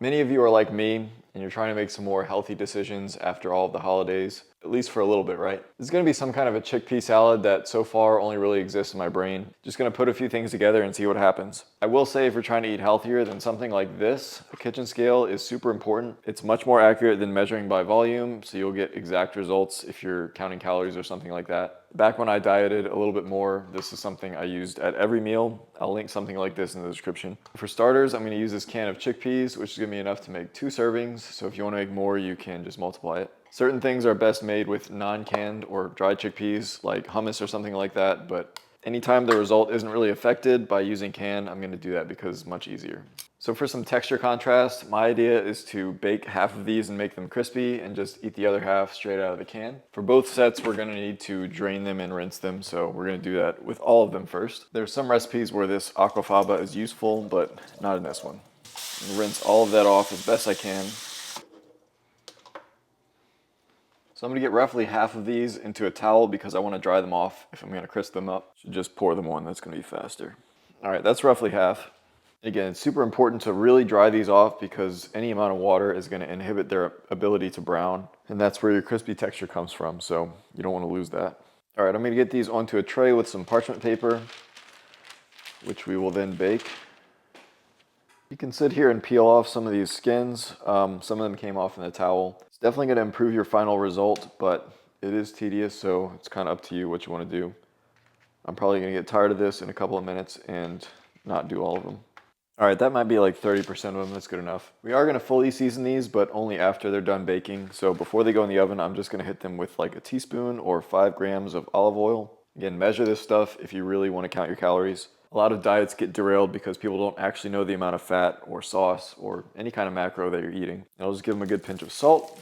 Many of you are like me, and you're trying to make some more healthy decisions after all of the holidays, at least for a little bit, right? This is gonna be some kind of a chickpea salad that so far only really exists in my brain. Just gonna put a few things together and see what happens. I will say if you're trying to eat healthier than something like this, a kitchen scale is super important. It's much more accurate than measuring by volume, so you'll get exact results if you're counting calories or something like that. Back when I dieted a little bit more, this is something I used at every meal. I'll link something like this in the description. For starters, I'm gonna use this can of chickpeas, which is gonna be enough to make 2 servings. So if you wanna make more, you can just multiply it. Certain things are best made with non-canned or dried chickpeas, like hummus or something like that, but anytime the result isn't really affected by using canned, I'm gonna do that because it's much easier. So for some texture contrast, my idea is to bake half of these and make them crispy and just eat the other half straight out of the can. For both sets, we're gonna need to drain them and rinse them, so we're gonna do that with all of them first. There's some recipes where this aquafaba is useful, but not in this one. Rinse all of that off as best I can. So I'm gonna get roughly half of these into a towel because I wanna dry them off if I'm gonna crisp them up. Should just pour them on, that's gonna be faster. All right, that's roughly half. Again, it's super important to really dry these off because any amount of water is going to inhibit their ability to brown, and that's where your crispy texture comes from, so you don't want to lose that. All right, I'm going to get these onto a tray with some parchment paper, which we will then bake. You can sit here and peel off some of these skins. Some of them came off in the towel. It's definitely going to improve your final result, but it is tedious, so it's kind of up to you what you want to do. I'm probably going to get tired of this in a couple of minutes and not do all of them. All right, that might be like 30% of them, that's good enough. We are gonna fully season these, but only after they're done baking. So before they go in the oven, I'm just gonna hit them with like a teaspoon or 5 grams of olive oil. Again, measure this stuff if you really wanna count your calories. A lot of diets get derailed because people don't actually know the amount of fat or sauce or any kind of macro that you're eating. And I'll just give them a good pinch of salt.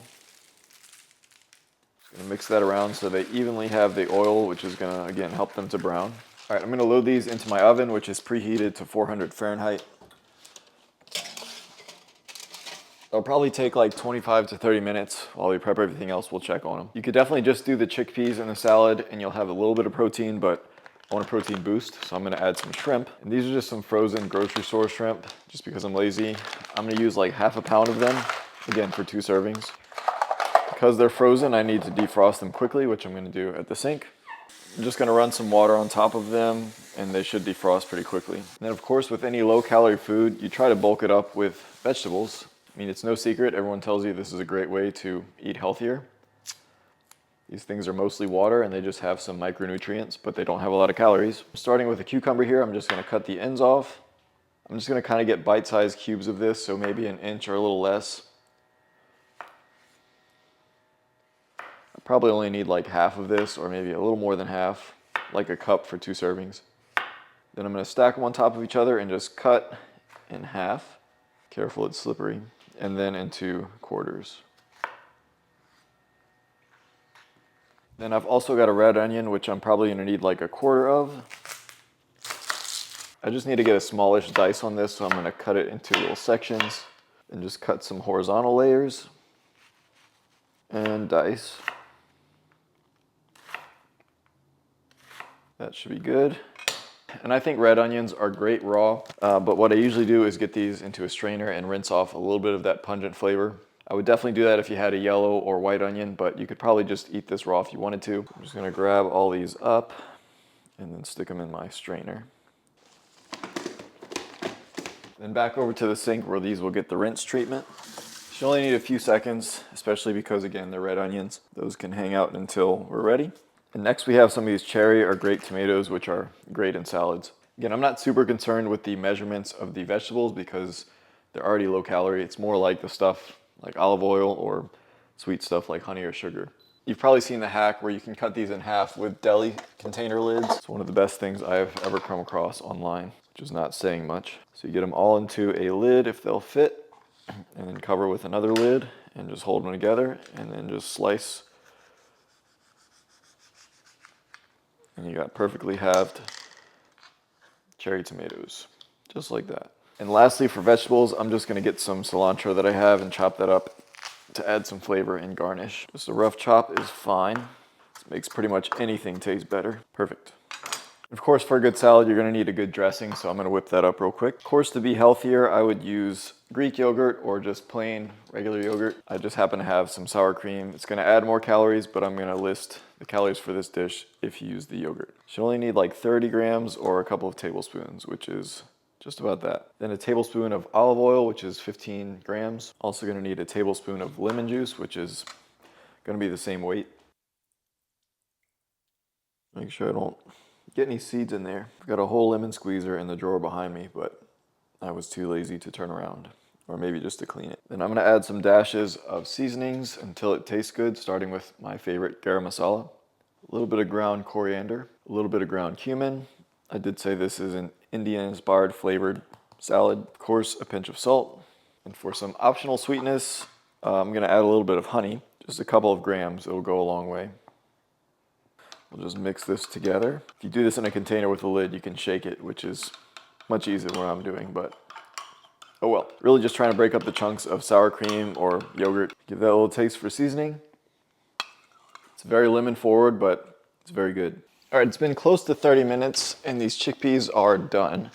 Just gonna mix that around so they evenly have the oil, which is gonna, again, help them to brown. All right, I'm gonna load these into my oven, which is preheated to 400 Fahrenheit. It'll probably take like 25 to 30 minutes while we prep everything else. We'll check on them. You could definitely just do the chickpeas in the salad and you'll have a little bit of protein, but I want a protein boost, so I'm gonna add some shrimp. And these are just some frozen grocery store shrimp, just because I'm lazy. I'm gonna use like half a pound of them, again, for 2 servings. Because they're frozen, I need to defrost them quickly, which I'm gonna do at the sink. I'm just gonna run some water on top of them and they should defrost pretty quickly. And then of course, with any low calorie food, you try to bulk it up with vegetables. I mean, it's no secret, everyone tells you this is a great way to eat healthier. These things are mostly water and they just have some micronutrients, but they don't have a lot of calories. Starting with a cucumber here, I'm just gonna cut the ends off. I'm just gonna kind of get bite-sized cubes of this, so maybe an inch or a little less. I probably only need like half of this, or maybe a little more than half, like a cup for 2 servings. Then I'm gonna stack them on top of each other and just cut in half. Careful, it's slippery. And then into quarters. Then I've also got a red onion, which I'm probably gonna need like a quarter of. I just need to get a smallish dice on this, so I'm gonna cut it into little sections and just cut some horizontal layers and dice. That should be good. And I think red onions are great raw, but what I usually do is get these into a strainer and rinse off a little bit of that pungent flavor. I would definitely do that if you had a yellow or white onion, but you could probably just eat this raw if you wanted to. I'm just gonna grab all these up and then stick them in my strainer. Then back over to the sink where these will get the rinse treatment. You only need a few seconds, especially because again, they're red onions. Those can hang out until we're ready. And next we have some of these cherry or grape tomatoes, which are great in salads. Again, I'm not super concerned with the measurements of the vegetables because they're already low calorie. It's more like the stuff like olive oil or sweet stuff like honey or sugar. You've probably seen the hack where you can cut these in half with deli container lids. It's one of the best things I've ever come across online, which is not saying much. So you get them all into a lid if they'll fit, and then cover with another lid and just hold them together and then just slice. And you got perfectly halved cherry tomatoes, just like that. And lastly, for vegetables, I'm just gonna get some cilantro that I have and chop that up to add some flavor and garnish. Just a rough chop is fine. This makes pretty much anything taste better. Perfect. Of course, for a good salad, you're gonna need a good dressing, so I'm gonna whip that up real quick. Of course, to be healthier, I would use Greek yogurt or just plain regular yogurt. I just happen to have some sour cream. It's gonna add more calories, but I'm gonna list the calories for this dish if you use the yogurt. You only need like 30 grams or a couple of tablespoons, which is just about that. Then a tablespoon of olive oil, which is 15 grams. Also gonna need a tablespoon of lemon juice, which is gonna be the same weight. Make sure I don't get any seeds in there. I've got a whole lemon squeezer in the drawer behind me, but I was too lazy to turn around, or maybe just to clean it. Then I'm gonna add some dashes of seasonings until it tastes good, starting with my favorite garam masala. A little bit of ground coriander, a little bit of ground cumin. I did say this is an Indian-inspired flavored salad. Of course, a pinch of salt. And for some optional sweetness, I'm gonna add a little bit of honey, just a couple of grams. It'll go a long way. We'll just mix this together. If you do this in a container with a lid, you can shake it, which is much easier than what I'm doing, but oh well. Really just trying to break up the chunks of sour cream or yogurt. Give that a little taste for seasoning. It's very lemon forward, but it's very good. All right, it's been close to 30 minutes and these chickpeas are done.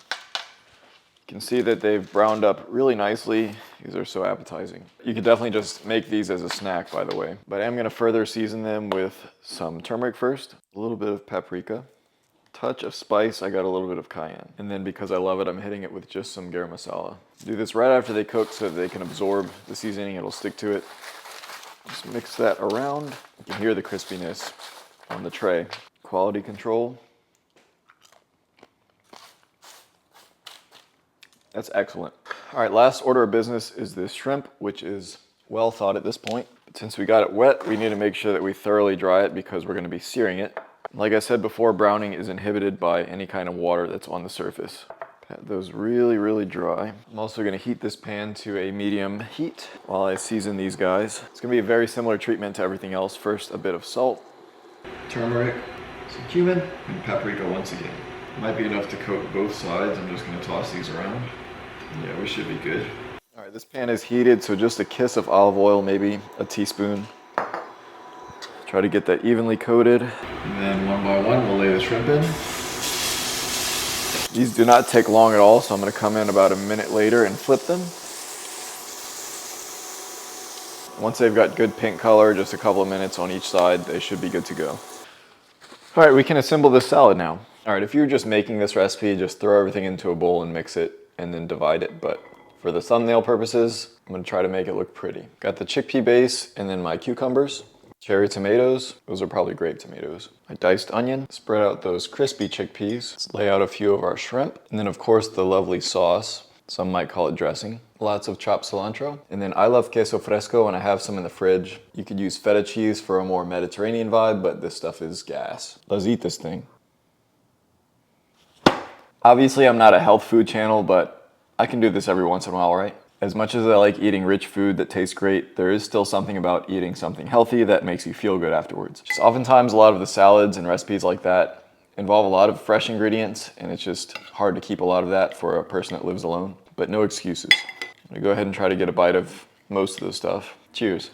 You can see that they've browned up really nicely. These are so appetizing. You could definitely just make these as a snack, by the way. But I am gonna further season them with some turmeric first, a little bit of paprika, touch of spice. I got a little bit of cayenne. And then because I love it, I'm hitting it with just some garam masala. Do this right after they cook so that they can absorb the seasoning. It'll stick to it. Just mix that around. You can hear the crispiness on the tray. Quality control. That's excellent. All right, last order of business is this shrimp, which is well thawed at this point. But since we got it wet, we need to make sure that we thoroughly dry it because we're gonna be searing it. Like I said before, browning is inhibited by any kind of water that's on the surface. Pat those really, really dry. I'm also gonna heat this pan to a medium heat while I season these guys. It's gonna be a very similar treatment to everything else. First, a bit of salt, turmeric, some cumin, and paprika once again. Might be enough to coat both sides. I'm just gonna toss these around. Yeah, we should be good. All right, this pan is heated, so just a kiss of olive oil, maybe a teaspoon. Try to get that evenly coated. And then one by one, we'll lay the shrimp in. These do not take long at all, so I'm gonna come in about a minute later and flip them. Once they've got good pink color, just a couple of minutes on each side, they should be good to go. All right, we can assemble this salad now. All right, if you're just making this recipe, just throw everything into a bowl and mix it and then divide it. But for the thumbnail purposes, I'm gonna try to make it look pretty. Got the chickpea base and then my cucumbers, cherry tomatoes. Those are probably grape tomatoes. My diced onion, spread out those crispy chickpeas. Let's lay out a few of our shrimp. And then of course the lovely sauce. Some might call it dressing. Lots of chopped cilantro. And then I love queso fresco and I have some in the fridge. You could use feta cheese for a more Mediterranean vibe, but this stuff is gas. Let's eat this thing. Obviously, I'm not a health food channel, but I can do this every once in a while, right? As much as I like eating rich food that tastes great, there is still something about eating something healthy that makes you feel good afterwards. Just oftentimes, a lot of the salads and recipes like that involve a lot of fresh ingredients, and it's just hard to keep a lot of that for a person that lives alone. But no excuses. I'm gonna go ahead and try to get a bite of most of the stuff. Cheers.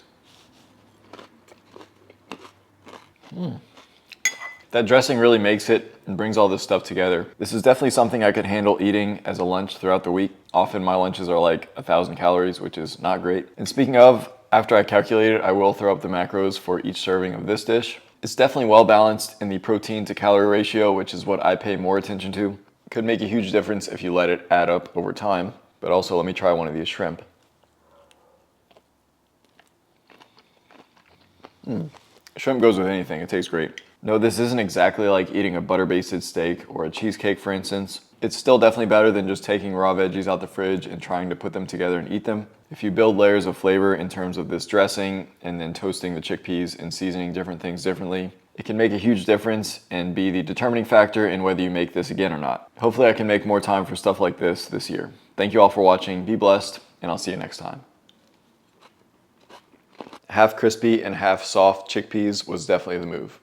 That dressing really makes it and brings all this stuff together. This is definitely something I could handle eating as a lunch throughout the week. Often my lunches are like 1,000 calories, which is not great. And speaking of, after I calculate it, I will throw up the macros for each serving of this dish. It's definitely well balanced in the protein to calorie ratio, which is what I pay more attention to. It could make a huge difference if you let it add up over time. But also let me try one of these shrimp. Shrimp goes with anything, it tastes great. No, this isn't exactly like eating a butter-basted steak or a cheesecake, for instance. It's still definitely better than just taking raw veggies out the fridge and trying to put them together and eat them. If you build layers of flavor in terms of this dressing and then toasting the chickpeas and seasoning different things differently, it can make a huge difference and be the determining factor in whether you make this again or not. Hopefully I can make more time for stuff like this year. Thank you all for watching, be blessed, and I'll see you next time. Half crispy and half soft chickpeas was definitely the move.